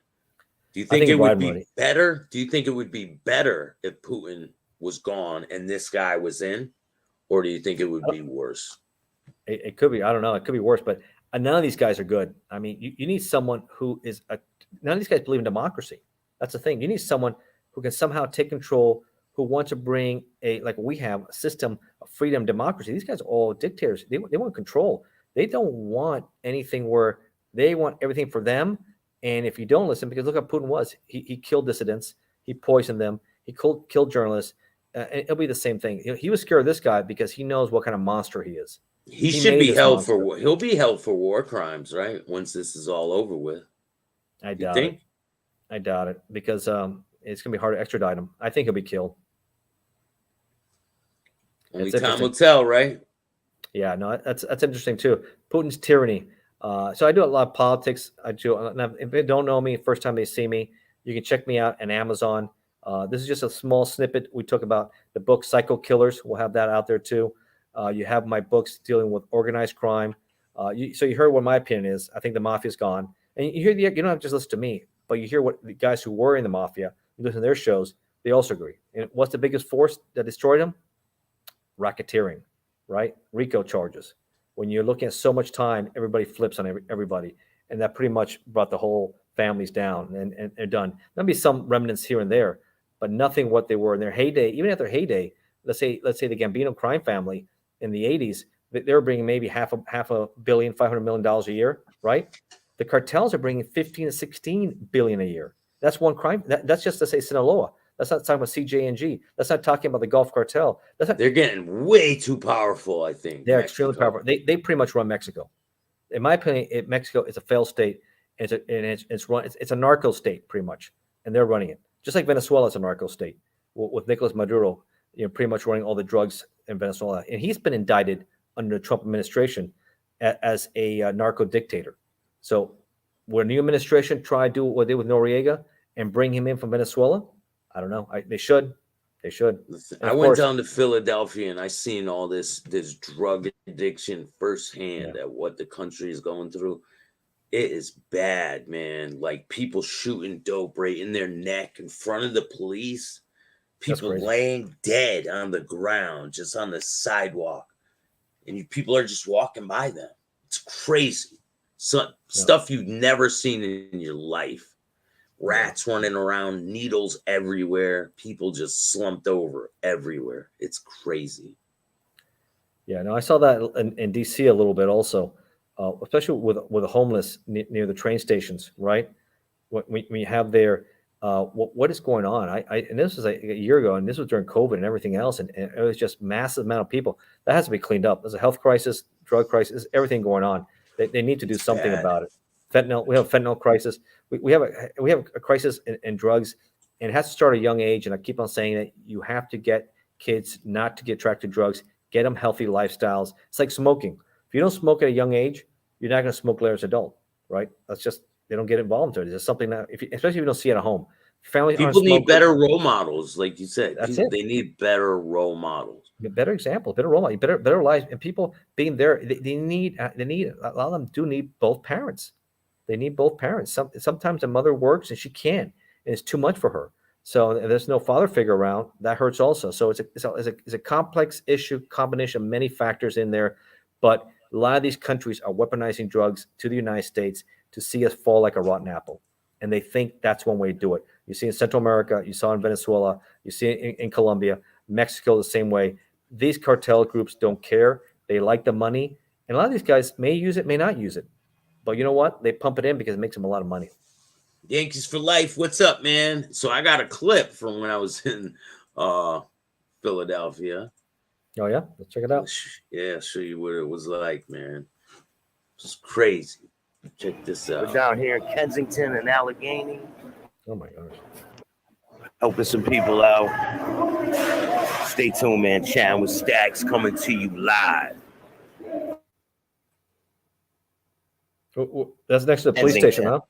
Do you think it would be better? Do you think it would be better if Putin was gone and this guy was in? Or do you think it would be worse? It could be. I don't know. It could be worse. But none of these guys are good. I mean, you need someone who is none of these guys believe in democracy. That's the thing. You need someone who can somehow take control, who want to bring like we have, a system of freedom, democracy. These guys are all dictators. They want control. They don't want anything where they want everything for them. And if you don't listen, because look how Putin was. He killed dissidents. He poisoned them. He killed journalists. And it'll be the same thing. He was scared of this guy because he knows what kind of monster he is. He should be held for war. He'll be held for war crimes, right? Once this is all over with. I doubt it. I doubt it, because it's going to be hard to extradite him. I think he'll be killed. Only time will tell, right? Yeah, no, that's interesting too. Putin's tyranny. So I do a lot of politics. If they don't know me, first time they see me, you can check me out on Amazon. This is just a small snippet. We talk about the book Psycho Killers. We'll have that out there too. You have my books dealing with organized crime. So you heard what my opinion is. I think the mafia's gone. And you don't have to just listen to me, but you hear what the guys who were in the mafia, you listen to their shows, they also agree. And what's the biggest force that destroyed them? Racketeering, right? RICO charges. When you're looking at so much time, everybody flips on everybody. And that pretty much brought the whole families down, and they're done. There'll be some remnants here and there, but nothing what they were in their heyday. Even at their heyday, let's say the Gambino crime family in the 80s, they were bringing maybe half a billion, $500 million a year, right? The cartels are bringing 15 to 16 billion a year. That's one crime. That's just to say Sinaloa. That's not talking about CJNG. That's not talking about the Gulf Cartel. They're getting way too powerful, I think. They're extremely powerful. They pretty much run Mexico. In my opinion, Mexico is a failed state. It's a narco state pretty much, and they're running it. Just like Venezuela is a narco state with Nicolas Maduro, pretty much running all the drugs in Venezuela, and he's been indicted under the Trump administration as a narco dictator. So, will a new administration try to do what they did with Noriega and bring him in from Venezuela? I don't know. They should. They should. Listen, I went down to Philadelphia and I seen all this drug addiction firsthand at what the country is going through. It is bad, man. Like people shooting dope right in their neck in front of the police. People laying dead on the ground, just on the sidewalk. And people are just walking by them. It's crazy. Stuff you've never seen in your life. Rats running around, needles everywhere, people just slumped over everywhere. It's crazy. Yeah, no, I saw that in DC a little bit also. especially with the homeless near the train stations, right? When you have their what is going on? And this was a year ago, and this was during COVID and everything else, and it was just massive amount of people that has to be cleaned up. There's a health crisis, drug crisis, everything going on. They need to do something about it. Fentanyl, we have a fentanyl crisis. We have a crisis in drugs, and it has to start at a young age. And I keep on saying that you have to get kids not to get attracted to drugs, get them healthy lifestyles. It's like smoking. If you don't smoke at a young age, you're not going to smoke later as an adult, right? That's just, they don't get involved in it. It's something that, especially if you don't see it at home. People need better role models, like you said. They need better role models, better examples, better role models, better lives, and people being there. They need a lot of them do need both parents. They need both parents. Sometimes the mother works and she can't, and it's too much for her. So there's no father figure around. That hurts also. So it's a complex issue, combination of many factors in there. But a lot of these countries are weaponizing drugs to the United States to see us fall like a rotten apple. And they think that's one way to do it. You see in Central America, you saw in Venezuela, you see it in Colombia, Mexico the same way. These cartel groups don't care. They like the money. And a lot of these guys may use it, may not use it. But you know what? They pump it in because it makes them a lot of money. Yankees for life. What's up, man? So I got a clip from when I was in Philadelphia. Oh, yeah? Let's check it out. Yeah, I'll show you what it was like, man. It's crazy. Check this out. We're down here in Kensington and Allegheny. Oh, my gosh. Helping some people out. Stay tuned, man. Chatting with Staxx coming to you live. That's next to the police station, huh?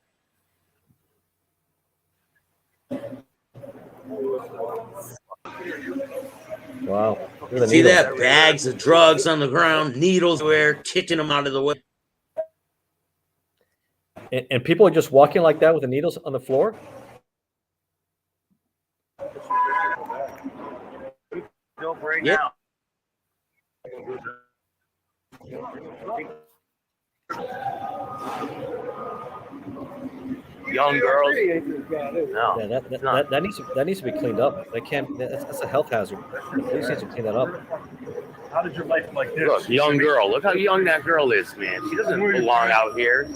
Wow. See that? Bags of drugs on the ground, needles everywhere, kicking them out of the way. And people are just walking like that with the needles on the floor? Yeah. Young girls. No, yeah, that needs to be cleaned up. They can't. That's a health hazard. The police need to clean that up. How did your life like this? Look, young girl. Look how young that girl is, man. She doesn't belong out here.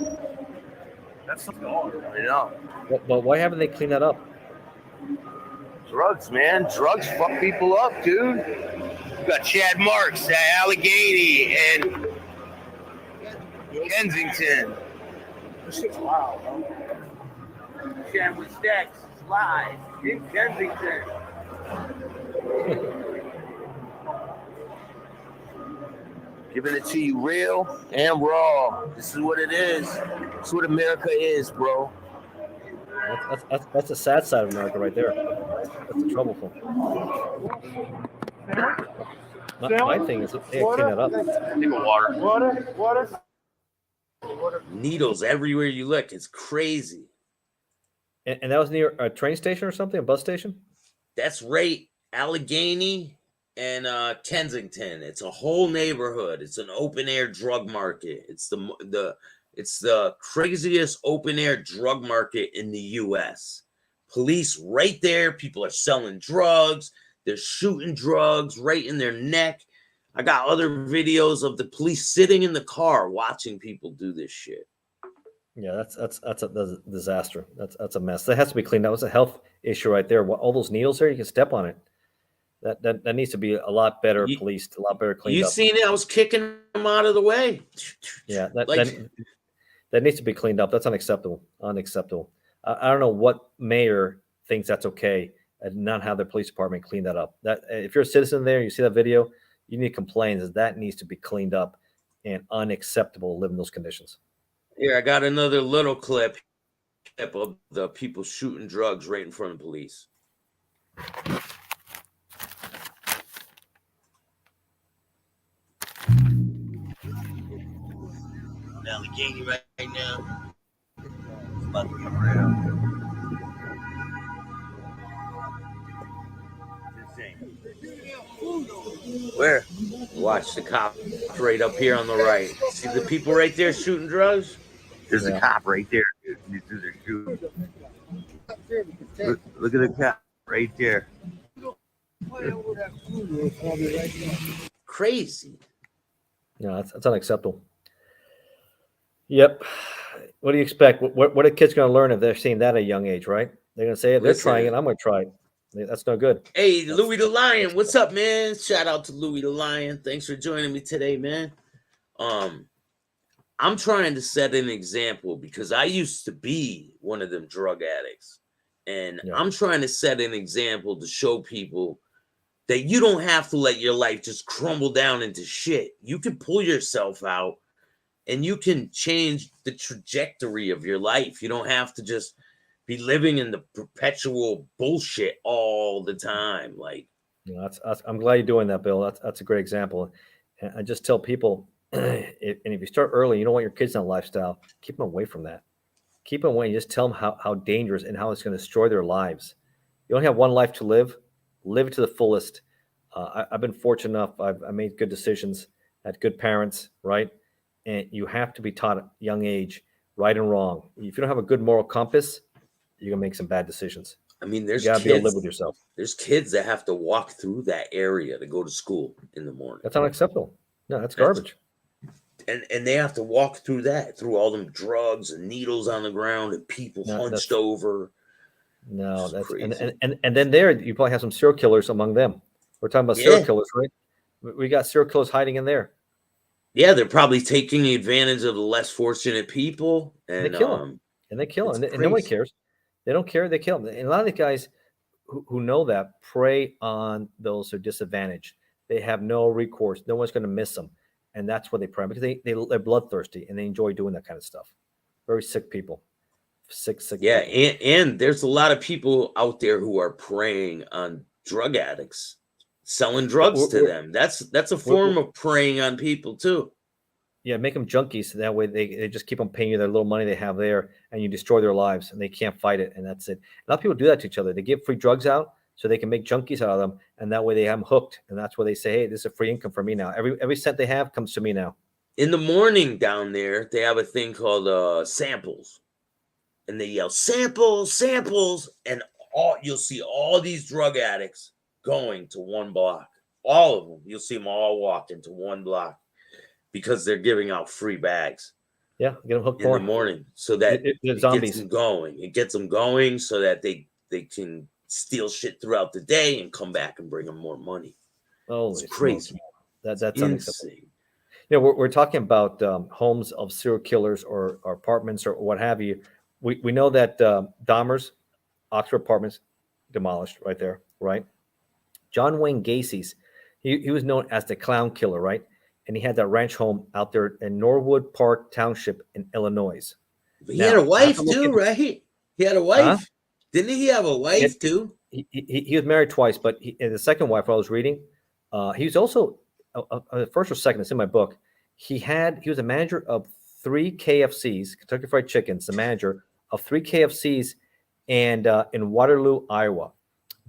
That's something on. You know. But why haven't they cleaned that up? Drugs, man. Drugs fuck people up, dude. You got Chad Marks at Allegheny and Kensington. This shit's wild, bro. Chad with Staxx live in Kensington. Giving it to you real and raw. This is what it is. This is what America is, bro. That's the sad side of America right there. That's the troubleful. My thing is they clean that up. Take a water. Needles everywhere you look. It's crazy. And that was near a train station or something, a bus station? That's right. Allegheny and Kensington. It's a whole neighborhood. It's an open air drug market. It's the craziest open air drug market in the US. Police right there. People are selling drugs. They're shooting drugs right in their neck. I got other videos of the police sitting in the car watching people do this shit. Yeah, that's a disaster. That's a mess. That has to be cleaned up. It's a health issue right there. All those needles there, you can step on it. That needs to be a lot better policed, a lot better cleaned up. You seen it? I was kicking them out of the way. Yeah, that needs to be cleaned up. That's unacceptable. Unacceptable. I don't know what mayor thinks that's okay and not have their police department clean that up. That if you're a citizen there, you see that video, you need to complain that needs to be cleaned up and unacceptable to live in those conditions. Here, I got another little clip of the people shooting drugs right in front of police. Allegheny right now. It's about to come around. Where? Watch the cop right up here on the right. See the people right there shooting drugs? There's a cop right there. These dudes are shooting. Look at the cop right there. Crazy. Yeah, that's unacceptable. Yep. What do you expect? What are kids going to learn if they're seeing that at a young age, right? They're going to say, if they're trying it, Listen, I'm going to try it. That's no good. hey, That's, Louis the Lion, what's up, man? Shout out to Louis the Lion. Thanks for joining me today, man. I'm trying to set an example because I used to be one of them drug addicts. And Yeah. I'm trying to set an example to show people that you don't have to let your life just crumble down into shit. You can pull yourself out and you can change the trajectory of your life. You don't have to just be living in the perpetual bullshit all the time. Like, you know, I'm glad you're doing that, Bill. That's a great example. And I just tell people, if you start early, you don't want your kids in a lifestyle, keep them away from that. Keep them away and just tell them how dangerous and how it's going to destroy their lives. You only have one life to live it to the fullest. I've been fortunate enough. I made good decisions, had good parents, right? And you have to be taught at a young age, right and wrong. If you don't have a good moral compass, you're going to make some bad decisions. I mean, there's you got to be able to kids, live with yourself. there's kids that have to walk through that area to go to school in the morning. That's unacceptable. No, that's garbage. And they have to walk through that, through all them drugs and needles on the ground and people hunched over. No, that's crazy. And then there you probably have some serial killers among them. We're talking about serial killers, right? We got serial killers hiding in there. Yeah, they're probably taking advantage of the less fortunate people, and they kill them. And they kill them, and nobody cares. They don't care. They kill them. And a lot of the guys who know that prey on those who are disadvantaged. They have no recourse. No one's going to miss them, and that's what they prey because they're bloodthirsty and they enjoy doing that kind of stuff. Very sick people. Sick. Yeah, people. and there's a lot of people out there who are preying on drug addicts, selling drugs to them. That's a form of preying on people too. Yeah, make them junkies. So that way they just keep on paying you their little money they have there, and you destroy their lives, and they can't fight it, and that's it. A lot of people do that to each other. They give free drugs out so they can make junkies out of them, and that way they have them hooked, and that's where they say, hey, this is a free income for me now. Every cent they have comes to me now. In the morning down there, they have a thing called samples, and they yell, samples, samples, and you'll see all these drug addicts going to one block. All of them. You'll see them all walking to one block because they're giving out free bags. Yeah, get them hooked in the morning so that it gets them going. It gets them going so that they can steal shit throughout the day and come back and bring them more money. Oh, it's crazy. That's insane. You know, we're talking about homes of serial killers or apartments or what have you. We know that Dahmer's Oxford apartments demolished right there, right? John Wayne Gacy's, he was known as the Clown Killer, right? And he had that ranch home out there in Norwood Park Township in Illinois. He had a wife too, right? He had a wife. Huh? Didn't he have a wife too? He was married twice, but the second wife, I was reading, he was also first or second. It's in my book. He was a manager of 3 KFCs, Kentucky Fried Chickens, the manager of 3 KFCs, and in Waterloo, Iowa.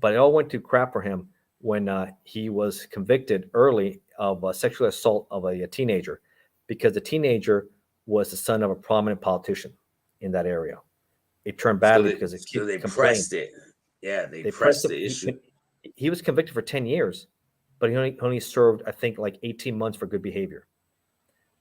But it all went to crap for him when he was convicted early of sexual assault of a teenager, because the teenager was the son of a prominent politician in that area. It turned badly because they pressed it. Yeah, they pressed the issue. He was convicted for 10 years, but he only served, I think, like 18 months for good behavior.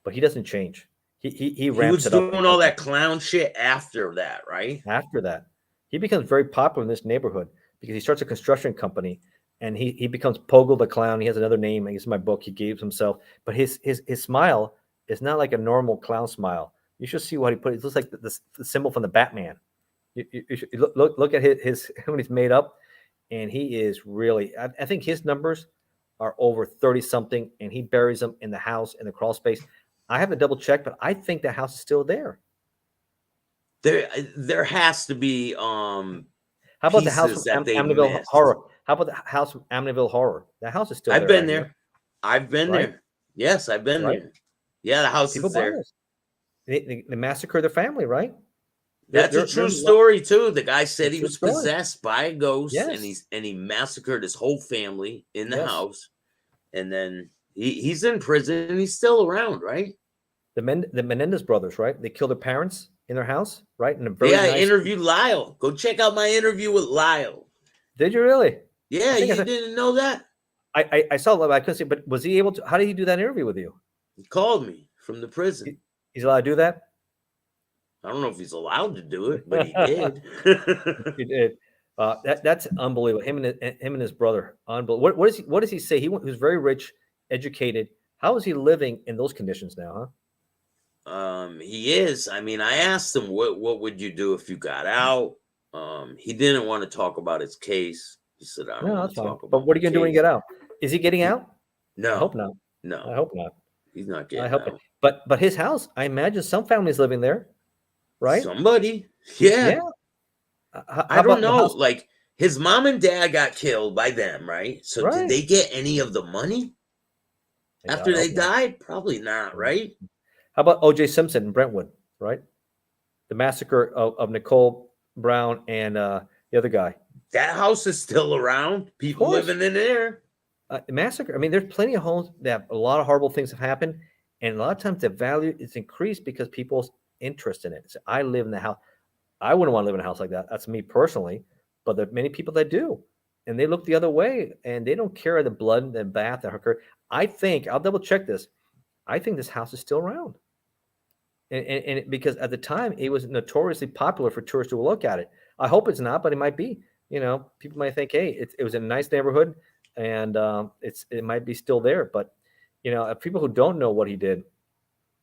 But he doesn't change. He ramps it up. He was doing all that clown shit after that, right? After that, he becomes very popular in this neighborhood because he starts a construction company, and he becomes Pogo the Clown. He has another name. I guess in my book he gave himself. But his smile is not like a normal clown smile. You should see what he put. It looks like the symbol from the Batman. You should look at his when he's made up, and he is really. I think his numbers are over 30 something, and he buries them in the house in the crawl space. I have to double check, but I think the house is still there. There has to be. How about the house from Amityville Horror? How about the house from Amityville Horror? The house is still there. I've been there. I've been there. Yes, I've been there. Yeah, the house is there. They massacred their family, right? That's a true story too. The guy said he was possessed by a ghost, and he massacred his whole family in the house, and then he's in prison and he's still around, right? The Menendez brothers, right? They killed their parents in their house, right? I interviewed Lyle. Go check out my interview with Lyle. Did you really? Yeah, you didn't know that? I saw Lyle. I couldn't see, but was he able to? How did he do that interview with you? He called me from the prison. He's allowed to do that? I don't know if he's allowed to do it, but he did. He did. That's unbelievable. Him and his brother. Unbelievable. What does he say? He was very rich, educated. How is he living in those conditions now, He is. I mean, I asked him what would you do if you got out? He didn't want to talk about his case. He said, I don't want to talk about. But what are you gonna do when you get out? Is he getting out? No. I hope not. No. I hope not. He's not getting I hope out. But his house, I imagine some families living there, right? Somebody. Yeah. I don't know. Like his mom and dad got killed by them, right? So did they get any of the money after they died? Probably not, right? How about O.J. Simpson in Brentwood, right? The massacre of Nicole Brown and the other guy. That house is still around. People living in there. Massacre. I mean, there's plenty of homes that a lot of horrible things have happened, and a lot of times the value is increased because people's interest in it. So I live in the house. I wouldn't want to live in a house like that. That's me personally, but there are many people that do, and they look the other way, and they don't care the blood and the bath that occurred. I think I'll double check this. I think this house is still around, and because at the time it was notoriously popular for tourists to look at it. I hope it's not, but it might be. You know, people might think, hey, it was a nice neighborhood, and it might be still there. But you know, people who don't know what he did,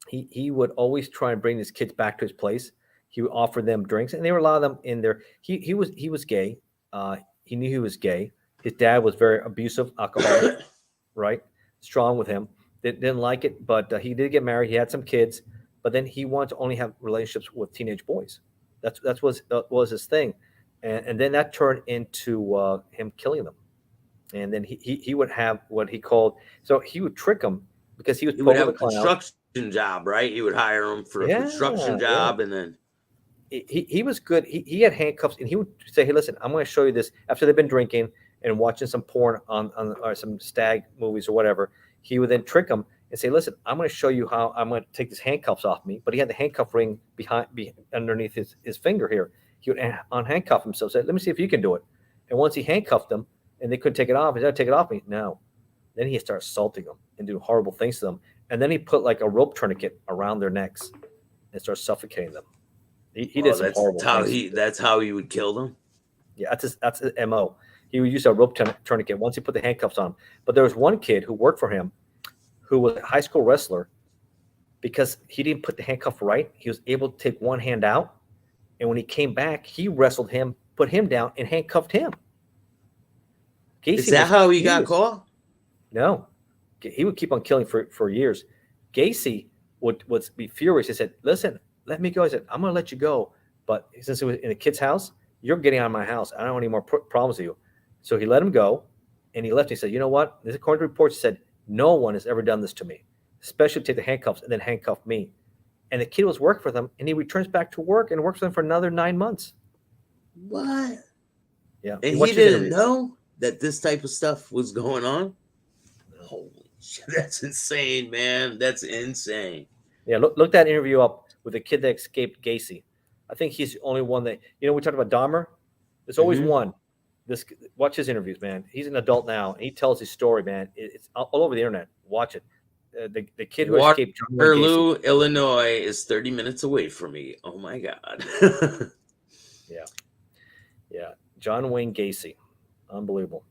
he would always try and bring his kids back to his place. He would offer them drinks, and they would allow them in there. He was gay. He knew he was gay. His dad was very abusive, alcoholic, right? Strong with him. They didn't like it, but he did get married. He had some kids, but then he wanted to only have relationships with teenage boys. That's was his thing, and then that turned into him killing them. And then he would have what he called. So he would trick them because he would have a construction job, right? He would hire them for a construction job, and then. He was good. He had handcuffs, and he would say, "Hey, listen, I'm going to show you this." After they've been drinking and watching some porn on or some stag movies or whatever, he would then trick them and say, "Listen, I'm going to show you how I'm going to take these handcuffs off me." But he had the handcuff ring underneath his finger here. He would unhandcuff himself. Say, "Let me see if you can do it." And once he handcuffed them, and they couldn't take it off, he said, "Take it off me." No. Then he started assaulting them and doing horrible things to them. And then he put like a rope tourniquet around their necks and started suffocating them. He did some horrible things. That's how he would kill them? Yeah, that's his MO. He would use a rope tourniquet once he put the handcuffs on him. But there was one kid who worked for him who was a high school wrestler. Because he didn't put the handcuff right, he was able to take one hand out. And when he came back, he wrestled him, put him down, and handcuffed him. Gacy Is that how he got caught? No. He would keep on killing for years. Gacy would be furious. He said, "Listen, let me go." I said, "I'm going to let you go. But since it was in a kid's house, you're getting out of my house. I don't want any more problems with you." So he let him go, and he left. He said, "You know what? This according to reports, he said, no one has ever done this to me, especially take the handcuffs and then handcuff me." And the kid was working for them, and he returns back to work and works for them for another 9 months. What? Yeah. And he didn't know that this type of stuff was going on? Holy shit. That's insane, man. That's insane. Yeah, look that interview up with the kid that escaped Gacy. I think he's the only one that, we talked about Dahmer. There's always one. Watch his interviews, man. He's an adult now, and he tells his story, man. It's all over the internet. Watch it. The kid who escaped Waterloo, Illinois is 30 minutes away from me. Oh my God. Yeah. John Wayne Gacy. Unbelievable.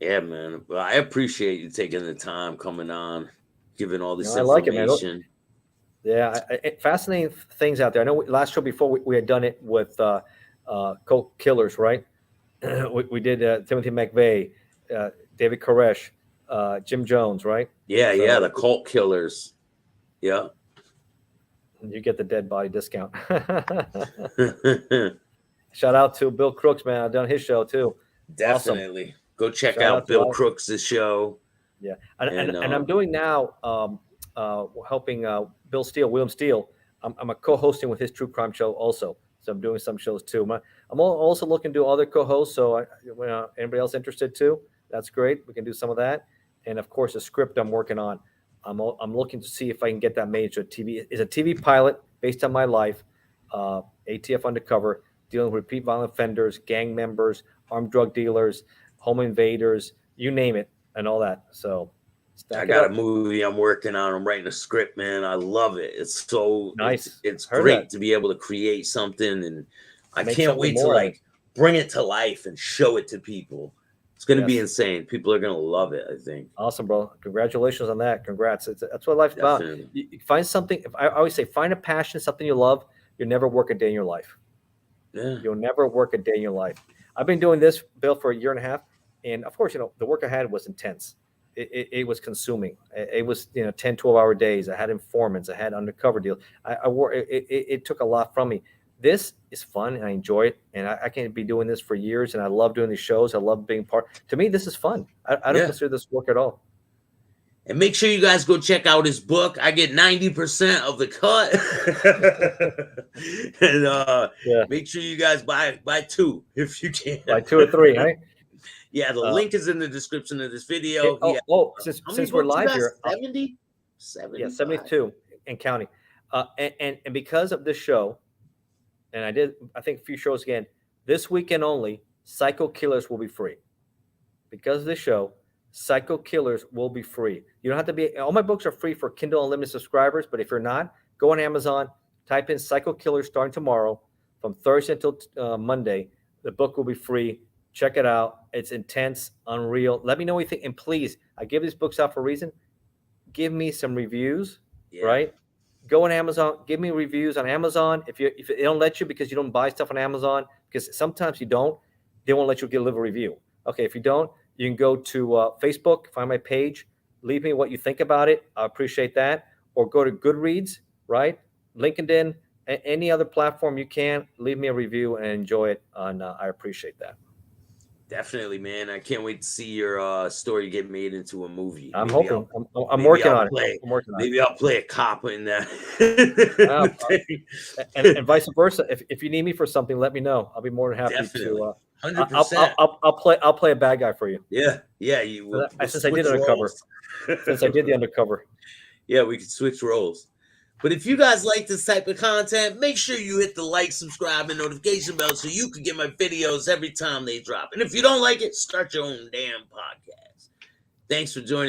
Yeah, man. Well, I appreciate you taking the time coming on, giving all this information. I like it, man. Yeah, fascinating things out there. I know last show before we had done it with cult killers, right? we did Timothy McVeigh, David Koresh, Jim Jones, right? Yeah, so, the cult killers. Yeah. You get the dead body discount. Shout out to Bill Crooks, man. I've done his show too. Definitely. Awesome. Go check out Bill Crooks' show. Yeah. And I'm doing now helping William Steele. I'm a co-hosting with his true crime show also. So I'm doing some shows too. I'm also looking to do other co-hosts. So anybody else interested too? That's great. We can do some of that. And of course, a script I'm working on. I'm looking to see if I can get that made to a TV. It's a TV pilot based on my life. ATF undercover, dealing with repeat violent offenders, gang members, armed drug dealers, home invaders, you name it, and all that. So I got a movie I'm working on. I'm writing a script, man. I love it. It's so nice. It's great to be able to create something, and I can't wait to like bring it to life and show it to people. It's going to be insane. People are going to love it, I think. Awesome, bro. Congratulations on that. Congrats. That's what life's about. You find something. I always say, find a passion, something you love. You'll never work a day in your life. Yeah. You'll never work a day in your life. I've been doing this, Bill, for 1.5 years. And of course, the work I had was intense. It was consuming. It was 10, 12-hour days. I had informants. I had undercover deals. It took a lot from me. This is fun, and I enjoy it. And I can be doing this for years, and I love doing these shows. I love being part. To me, this is fun. I don't consider this work at all. And make sure you guys go check out his book. I get 90% of the cut. And make sure you guys buy 2 if you can. Buy 2 or 3, right? Yeah, the link is in the description of this video. Since we're live here, 70? Yeah, 72 and counting. And because of this show, and I think a few shows again, this weekend only, Psycho Killers will be free. Because of this show, Psycho Killers will be free. You don't have to be, all my books are free for Kindle Unlimited subscribers, but if you're not, go on Amazon, type in Psycho Killers starting tomorrow from Thursday until Monday. The book will be free. Check it out. It's intense, unreal. Let me know what you think. And please, I give these books out for a reason. Give me some reviews, right? Go on Amazon. Give me reviews on Amazon. If they don't let you because you don't buy stuff on Amazon, because sometimes you don't, they won't let you give a review. Okay, if you don't, you can go to Facebook, find my page, leave me what you think about it. I appreciate that. Or go to Goodreads, right? LinkedIn, any other platform you can, leave me a review and enjoy it. I appreciate that. Definitely, man. I can't wait to see your story get made into a movie. I'm hoping. I'm working on it. Maybe I'll play a cop in that. And vice versa. If you need me for something, let me know. I'll be more than happy to. 100%. I'll play a bad guy for you. Yeah. You. Since I did undercover. Since I did the undercover. Yeah, we could switch roles. But if you guys like this type of content, make sure you hit the like, subscribe, and notification bell so you can get my videos every time they drop. And if you don't like it, start your own damn podcast. Thanks for joining me.